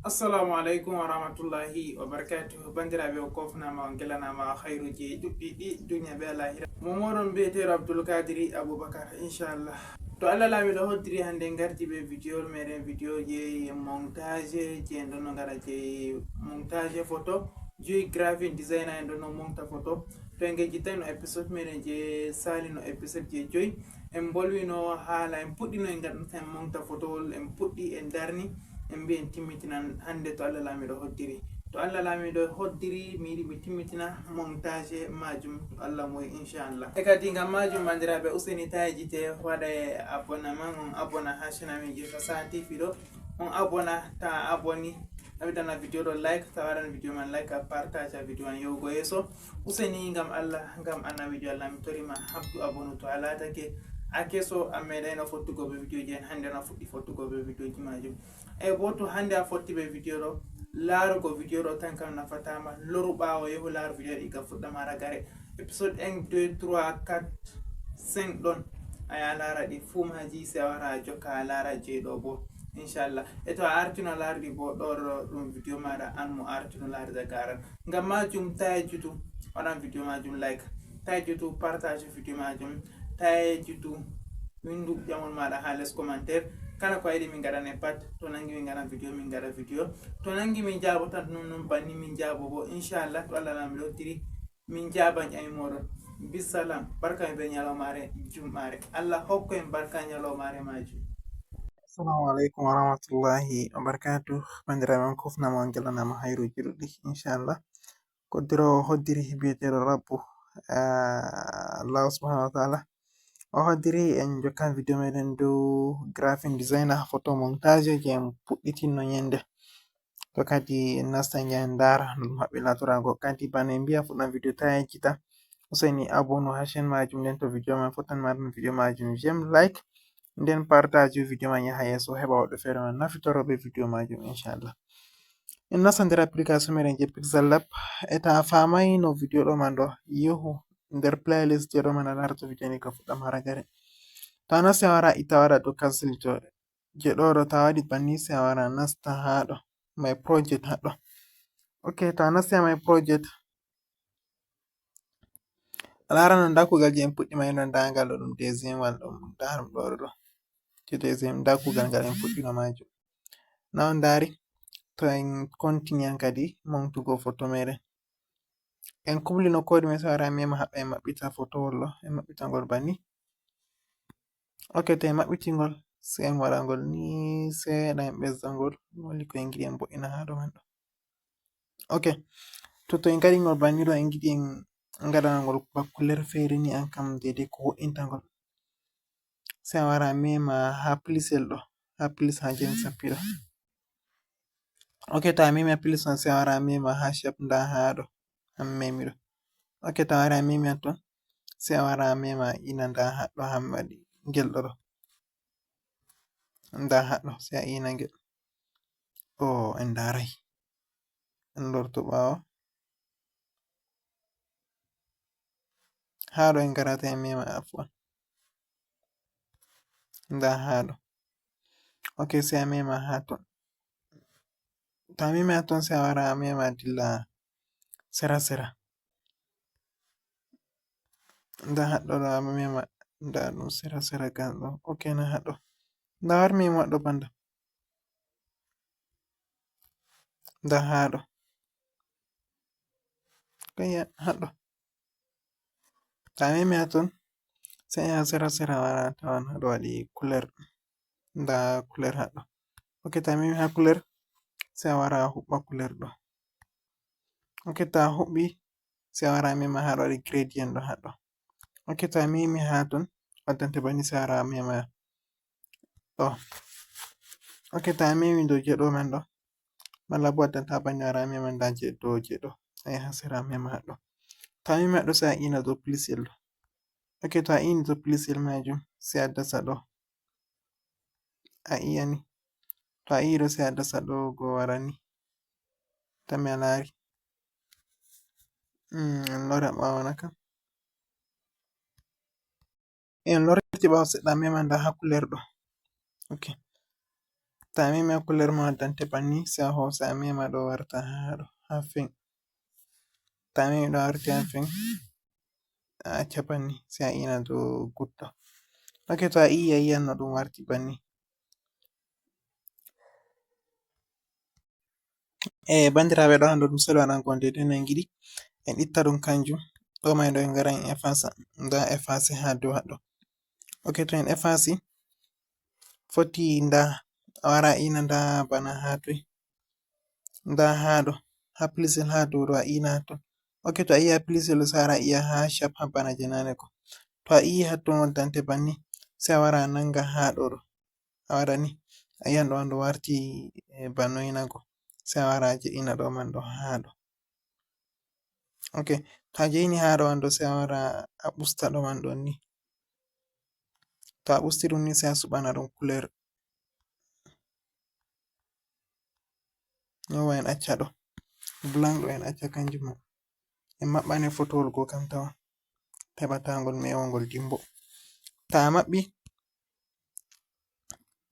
Assalamu alaikum wa rahmatullahi wa barakatuh. Bandiraɓe o kofnama on gelanama khairuji ɗuɗɗi ɗi duniya be lahira. Momoɗon biyeteɗo Abdul Kadiri Abubakar inchallah. To Allah laamiɗo hoddiri hande gardi ɓe vidéo meɗen vidéo je montage je ɗonno gara je montage photo joyi graphic designer en ɗonno monta photo. To en gejjitai no épisode meɗen je sali no épisode je joyi en bolwino haala en puɗɗino en gaɗata monta photowol en puɗɗi en darni en mbi en timmitinan hande to Allah laamiɗo hoddiri. To Allah laamiɗo hoddiri mi yiɗi mi timmitina montage majum to Allah moyi inchallah. E kadi ngam majum bandiraɓe useni tayejite waɗa abonnement on abona ha chaine amin je Fasaha TV ɗo on abona ta aboni aɓidana vidéo ɗo like ta waɗan vidéo man like a partage a vidéo man yahugo yeeso. Useni ngam Allah ngam annabijo Allah mi torima habdu abonu to a latake a keso a meeɗayno fottugo be vidéo ji en hande no fuɗɗi fottugo be vidéo ji majum. E bo to hande a fotti be vidéo ɗo laarugo vidéo ɗo tan kam nafatama loru ɓawo yehu laaru vidéo ɗi kam fuɗɗama ragare épisode 1 2 3 4 5 ɗon aya laara ɗi fuu maji se a wara a jokka a laara jeeɗo bo inchallah. E to a artino laarɗi bo ɗo ɗum vidéo maɗa an mo artino laarda garan ngam majum tayejutu waɗan vidéo majum like tayejutu partage vidéo majum tayejutu windu ƴamol maɗa ha less commentaire kala ko yiɗi min gaɗane pat to nangi min gaɗan vidéo min gaɗa vidéo to nangi min jaabo tan non banni min jaabo bo inchallah to Allah laamiɗo hoddiri min jaaban ƴamimoɗon bisalam barka mi be ñalawmare jumɓare Allah hokko en barka ñalawmare majum. Assalamu alaikum wa rahmatullahi wa barakatuh. Bandiraɓe on kofnama on gelanama hayruji ɗuɗɗi inchallah. Koddirowo hoddiri biyeteɗo rabbu Allah subhanahu wa ta'ala o hoddiri en jokkan vidéo meɗen dow graphic designer photo montage je en puɗɗitinno yende to kadi en nasta en dara no ɗum haɓɓi laturago kadi bana en mbiya fuɗɗam vidéo ta yejjita useni abono ha chaine majum nden to vidéo man fottan marɗum vidéo majum j'aime like nden partage vidéo man yaha yeeso heɓa woɓɓe feere man nafitoro be vidéo majum inchallah. En nasta nder application meɗen je Pixel Lab e ta a famai no vidéo ɗo man ɗo yehu nder playlist je ɗo man a larto vidéo ni ka fuɗɗam haragare to a nasti a wara itta waɗa dow cancel to je ɗo ɗo ta waɗi banni sai a wara nasta ha ɗo my project ha ɗo. Ok to a nasti ha my project a laran nda kugal je en puɗɗi mai no nda ngal ɗo ɗum deuxiéme wal ɗum nda ɗum ɗo ɗo je deuxiéme nda kugal ngal en puɗɗino majum na on dari to en continue kadi montugo photo meɗen en kumlino kodi mai sai wara mema haɓɓa en maɓɓita photowol ɗo en maɓɓita ngol banni. Ok to en maɓɓiti ngol sai en waɗa ngol ni seeɗa en ɓesda ngol woli ko en giɗi en bo'ina ha ɗo man ɗo. Ok to en gaɗi ngol banni ɗo en giɗi en gaɗana ngol bakkuler feere ni an kam daidai ko wo'inta ngol sai a wara mema ha plisel ɗo ha plis ha jen sappi ɗo. Ok to a memi ha plis on sai a wara mema ha shape nda ha ɗo an memi ɗo. Ok to a wari a memi ha ton sai a wara mema ina nda haɗɗo ha mi waɗi ngel ɗo ɗo nda haɗɗo sai a ina ngel o en darai en lorto ɓawo ha ɗo en garata en mema afwan nda ha ɗo. Ok sai a mema ha ton to a memi ha ton sai a wara a mema dilla sera sera nda haɗɗo ɗo a mema nda ɗum sera sera gan ɗo. Ok na haɗɗo nda war mema haɗɗo banda nda ha ɗo kayya haɗɗo to a memi ha ton sai a yaha sera sera a wara a tawan haɗo waɗi couleur nda couleur haɗɗo. Ok to a memi ha couleur sai a wara a huɓɓa couleur ɗo. Ok to a huɓɓi sai a wara a mema ha ɗo waɗi gradient ɗo haɗɗo. Ok to a memi ha ton waddante banni sai a wara a mema ɗo. Ok to a memi dow je ɗo man ɗo malla bo waddanta banni a wara a mema nda je dow je ɗo a yaha sera a mema haɗɗo to a memi haɗɗo sai a ina dow plisel ɗo. Ok to a ini dow plisel majum sai a dasa ɗo a iyani to a iɗo sai a dasa ɗo go wara ni tami a lari en lora ɓawo na kam en lorti ɓawo seɗɗa a mema nda ha couleur ɗo. Ok To a memi ha kuller ma waddante banni sai a hosa a mema ɗo warta haɗo ha fin. To a memi ɗo warti ha fin a acca banni sai a ina dow goɗɗo. Ok, to a yiyan no ɗum warti banni. Bandiraɓe ɗo hando ɗum salo waɗan gon daidai no en giɗi. En itta ɗum kanjum ɗo mai ɗo en gara en efasa. Nda efasi ha dow haɗo. Ok, to en efasi foti nda a wara ina nda bana ha toi. Nda haɗo ha plisel ha dow ɗo a ina hatton. Ok, to a yi ha plisel ɗo sai a wara a iya ha sharp ha bana je nane ko. To a yi hatton waddante banni sai a wara a nanga ha ɗo ɗo. A wara ni a yiyan ɗo ɗo warti banoinago sai a wara a je'ina ɗo man ɗo haɗo. Ok, to a je'ini ha ɗo man ɗo sai a wara a ɓusta ɗo man ɗon ni. To a ɓusti ɗum ni sai a suɓana ɗum kuler. Yowa en acca ɗo blank ɗo en acca kanjum man. En maɓɓane fotowol go kam tawa heɓa ta ngol mewangol dimbo. To a maɓɓi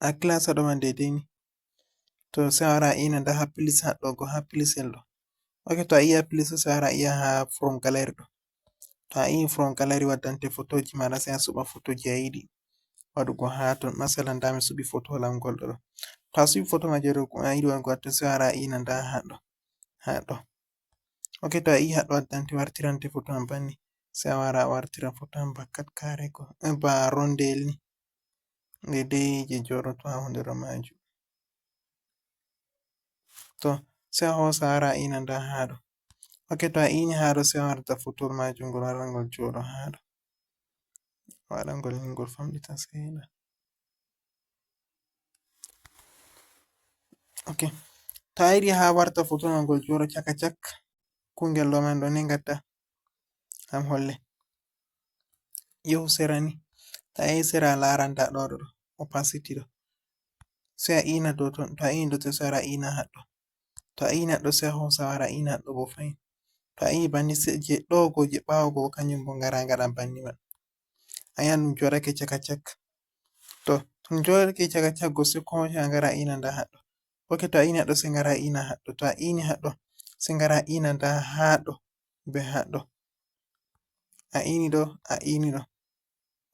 a klasa ɗo man daidai ni. To sai a wara a ina nda ha plis haɗo go ha plisel ɗo. Ok, to a yi ha plis sai a wara a iya ha from gallery ɗo. To a yi from gallery waddante fotoji maɗa sai a suɓa fotoji a yiɗi waɗugo ha ton. Masalan nda mi suɓi fotowol am gol ɗo ɗo. To a suɓi foto ma je a yiɗi waɗugo hatton sai a wara a ina nda haɗo. Ok, to a yi haɗo waddante wartirante foto am banni sai a wara a wartira foto am ba katkare ko ba rondel ni daidai je joɗoto ha hunde ɗo majum. To sai a hosa a wara a ina nda haɗo. Ok, to a ini haɗo sai a warta fotowol majum ngol wara ngol joɗo haɗo. Waɗa ngol ni ngol famɗita seɗa. Ok, to a yiɗi ha warta foto ma ngol joɗo chaka chak kungel ɗo man ɗo ni ngatta am holle. Yahu sera ni. To a yahi sera a lara nda ɗo ɗo opacity ɗo. Sai a ina dow ton. To a ini dow ton sai a wara a ina haɗo. To a ini haɗo sai a hosa a wara a ina haɗo bo fahin. To a yi banni sai je ɗo go je ɓawo go kanjum bo ngara ngaɗa banni man. A yiyan ɗum joɗake chaka chak. To ɗum joɗake chaka chak go sai komoijo a ngara a ina nda haɗo. Ok, to a ini haɗo sai ngara a ina haɗo. To a ini haɗo sai ngara a ina nda haɗo be haɗo. A ini ɗo a ini ɗo.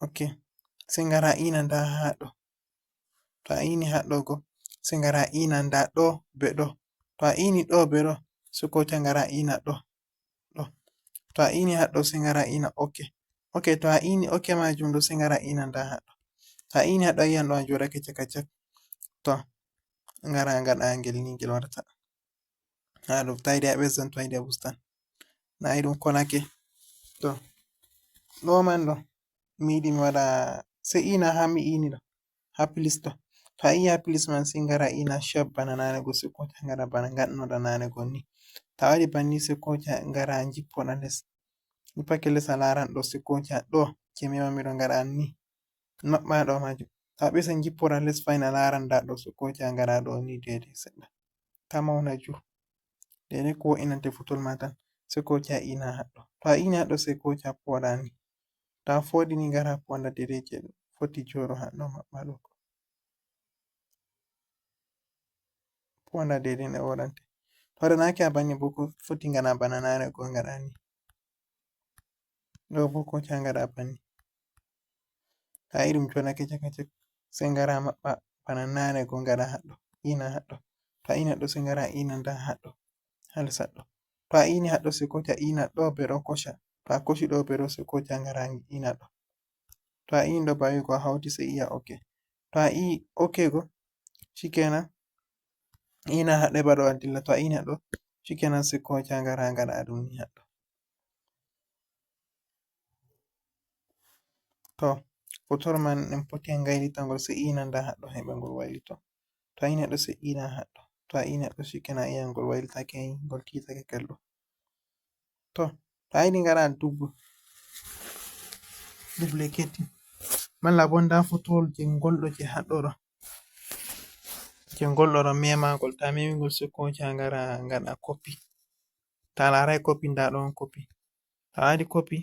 Ok, sai ngara a ina nda haɗo. To a ini haɗo go sai ngara a ina nda ɗo be ɗo. To a ini ɗo be ɗo sai kocha ngara a ina ɗo. To a ini haɗo sai ngara a ina ok. Ok, to a ini ok majum ɗo sai ngara a ina nda haɗo. To a ini haɗo a yiyan ɗo a joɗake chaka chak. To ngara ngaɗa ngel ni ngel warta. Haɗo to a yiɗi a ɓesdan to a yiɗi a ustan. Na yi ɗum konake. To ɗo man ɗo mi yiɗi mi waɗa sai ina ha mi ini ɗo ha plis ɗo. To a yi ha plis man sai ngara ina sharp bana nane go sai kocha ngara bana ngaɗnoɗa nane go ni. To a waɗi banni sai kocha ngara jippoɗa les. Jippake les a laran ɗo sai kocha ɗo je memami ɗo ngaɗa ni. Maɓɓa ɗo majum. To a ɓesan jippoɗa les fahin a laran nda ɗo sai kocha ngara ɗo ni daidai seɗɗa. Ta mauna jur. Daidai ko wo'inante fotol ma tan sai kocha a ina haɗo. To a ini haɗo sai kocha poɗa ni. To a foɗi ni ngara ponda daidai je foti joɗo haɗo maɓɓa ɗo. Ponda daidai no woɗante. To waɗanake a banni bo foti ngaɗa bana nane go ngaɗa ni. Ɗo bo kocha ngaɗa banni. To a yi ɗum joɗake chaka chak sai ngara maɓɓa bana nane go ngaɗa haɗo. Ina haɗo. To a ini haɗo sai ngara a ina nda haɗo. Ha les haɗo. To a ini haɗo sai kocha ina ɗo be ɗo kocha. To a koshi ɗo be ɗo sai kocha ngara ina ɗo. To a ini ɗo ba wi go a hauti sai iya ok. To a yi ok go shikenan ina haɗo heɓa ɗo a dilla. To a ini haɗo shikenan sai kocha ngara ngaɗa ɗum ni haɗo. To fotowol man en poti en ngailita ngol sai ina nda haɗo heɓa ngol wailito. To a ini haɗo sai ina haɗo. To a ini haɗo shikenan a yiyan ngol wailitake ngol titake kallo. To a yiɗi ngara duplicating. Malla bo nda fotowol je ngolɗo je haɗo ɗo. Je ngolɗo ɗo mema ngol to a memi ngol sai kocha ngara ngaɗa copy. To a larai copy nda ɗo on copy. To a waɗi copy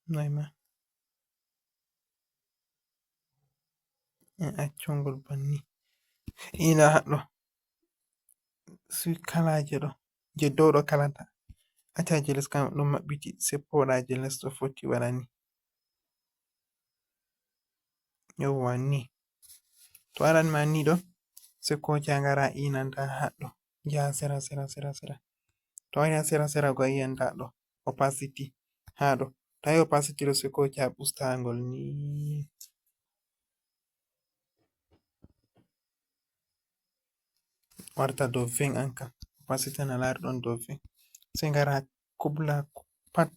noi ma. en accungol banni ina haɗɗo su kalaje ɗo je dow ɗo kalata acca je les kam ɗum maɓɓiti seppoɗa je les ɗo foti waɗa ni yowwa ni to waɗan ma ni ɗo sai koca ngara ina nda haɗɗo yaha sera to wari ha sera go yi'an nda ɗo opacity ha ɗo to yi opacity ɗo sai koca ɓusta ngol ni warta dow 20 an kam opacity na lari ɗon dow 20 sai ngara kubla pat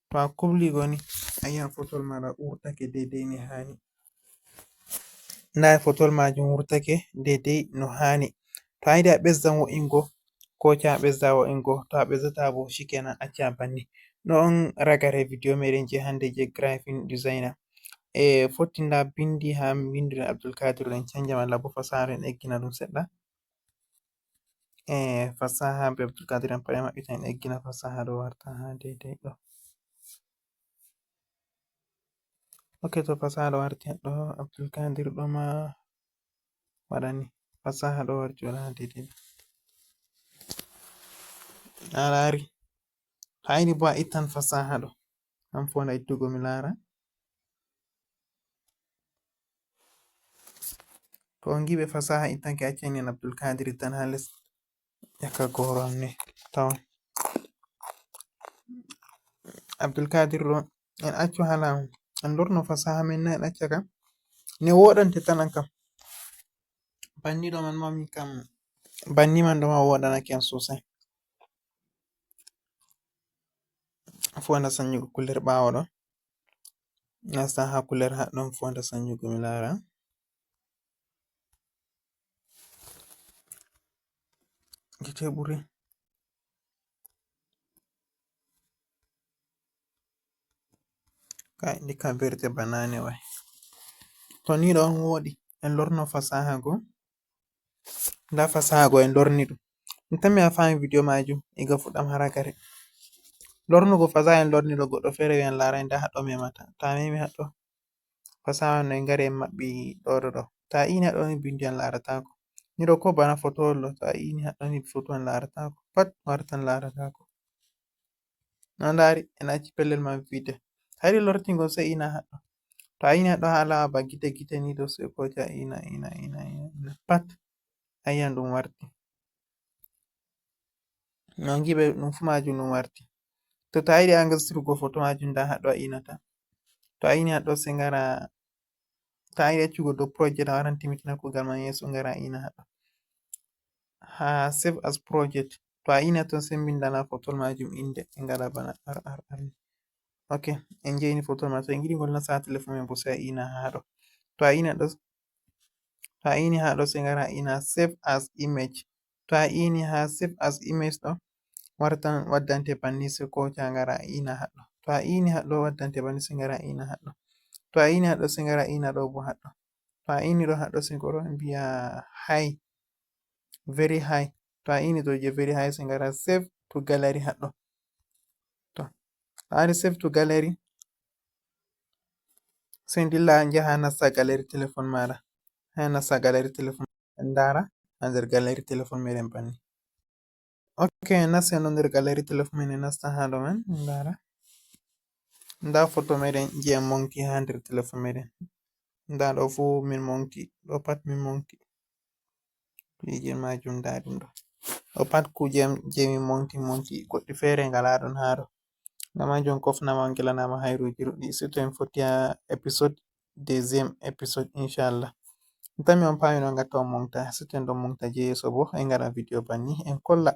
to a kubli goni a yi'an fotol maɗa wurtake daidai ni hani nda fotol majum wurtake daidai no hani to a yiɗi a ɓesdan wo'ingo koca a ɓesda wo'ingo to a ɓesdata bo shikenan acca banni ɗo on ragare video meɗen je hande je graphic designer fotti nda bindi ha windiran Abdulkadir en canja malla bo fasaha en eggina ɗum seɗɗa fasaha be Abdulkadir en paɗe maɓɓita en eggina fasaha ɗo warta ha daidai ɗo ok to fasaha ɗo warti ɗo Abdulkadir ɗo ma waɗani fasaha ɗo warti waɗa ha daidai a lari to a yiɗi bo a ittan fasaha ɗo an fonda ittugo mi lara to on giɓe fasaha ittanke accani en Abdulkadir tan ha les yakka goro am ne tawan Abdulkadir ɗo en accu hala en lorno fasaha men na en acca kam ne woɗante tan an kam banni ɗo man mami kam banni man ɗo ma woɗanake am sosai fonda sanjugo kuller ɓawo ɗo nasta ha kuller haɗɗon fonda sanjugo mi lara gite ɓuri kai ndikka berde banane wai to ni ɗo on woɗi en lorno fasaha go nda fasaha go en lorni ɗum mi tammi a fami video majum iga fuɗɗam haragare lornugo fasaha en lorni ɗo goɗɗo fere wi'an larai nda haɗɗo memata to a memi haɗɗo fasaha no en ngari en maɓɓi ɗo to a ini haɗɗo ni bindi an laratako ni ɗo ko bana fotowol ɗo to a ini haɗɗo ni foto an laratako pat wartan laratako no ndari en acci pellel man vide to a yiɗi lortingo sai ina haɗɗo to a ini haɗɗo ha alama ba gite ni ɗo sai koca ina pat a yi'an ɗum warti no giɓe ɗum fu majum ɗum warti to a yiɗi a ngastirgo foto majum nda haɗɗo a inata to a ini haɗɗo sai ngara to a yiɗi accugo dow project a waran timmitina kugal man yeso ngara ina haɗɗo ha save as project to a ini ton sai mbindana fotol majum inde e ngara bana arni ok en jeyini fotol ma to en giɗi ngol nasta ha telephone men bo sai a ina ha ɗo to a ini ha ɗo sai ngara ina save as image to a ini ha save as image ɗo wartan waddante banni sai koca ngara ina haɗɗo to a ini haɗɗo waddante banni sai ngara ina haɗɗo to a ini haɗɗo sai ngara ina ɗo bo haɗɗo to a ini ɗo haɗɗo sai ngoro mbiya high very high to a ini ɗo je very high sai ngara save to gallery haɗɗo to a wari save to gallery sai dilla jaha nasta gallery telephone maɗa ha nasta gallery telephone en ndara ha nder gallery telephone meɗen banni ok en nasti no nder gallery telephone men en nasta ha ɗo man en ndara nda photo meɗen je en monti ha nder telephone meɗen nda ɗo fu min monti ɗo pat min monti kuje majum nda ɗum ɗo pat kuje je min monti goɗɗi fere ngala ɗon ha ɗo ngama jon kofnama on gelanama hairuji ɗuɗɗi sai to en fotti ha episode deuxième episode inchallah mi tammi on pami no gatta on monta sai to en ɗon monta je yeso bo en ngaɗa video banni en kolla